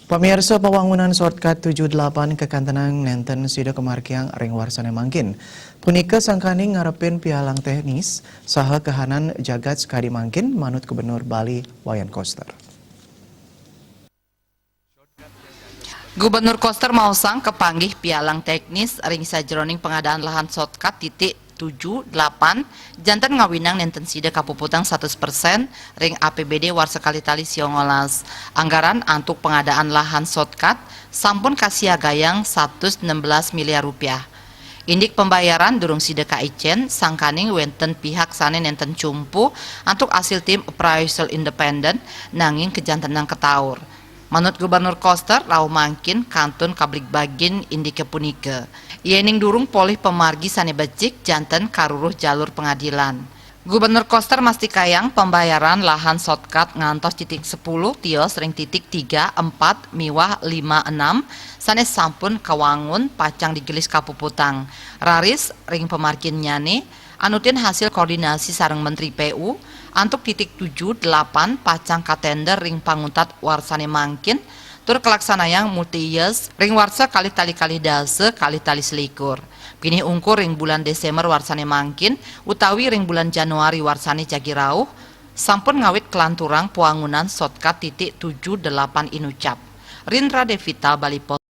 Pamirsa pembangunan shortcut 78 kekantenang nenten sida kemarkiang ring warsane mangkin. Punika sangkani ngarepin pialang teknis saha kehanan jagat sekali mangkin manut Gubernur Bali Wayan Koster. Gubernur Koster mausang kepanggih pialang teknis ring sajroning pengadaan lahan shortcut titik 78 jantan ngawinang nenten sida kapuputang 100% ring APBD Warsekali Tali Siongolas. Anggaran untuk pengadaan lahan shortcut sampun kasia gayang 116 miliar rupiah. Indik pembayaran durung sida kaicen sangkaning wenten pihak sane nenten cumpu untuk hasil tim appraisal independen nanging kejantan ketaur. Menurut Gubernur Koster, lau mangkin kantun kablik bagin indike punike. Iening durung polih pemargi sane becik janten karuruh jalur pengadilan. Gubernur Koster masti kayang pembayaran lahan shortcut ngantos titik 10 tios ring titik 3, 4, miwah 5, 6 sane sampun kawangun pacang digelis kapuputang. Raris ring pemargin nyane anutin hasil koordinasi sareng Menteri PU antuk titik 7, 8 pacang katender ring panguntat warsane mangkin tur kelaksanayang multi-years ring warsa kali tali dase kali tali selikur. Kini ungkur ring bulan Desember warsane mangkin utawi ring bulan Januari warsane jagirauh sampun ngawit kelanturang puangunan shortcut titik 78 inucap. Rindra Devita Bali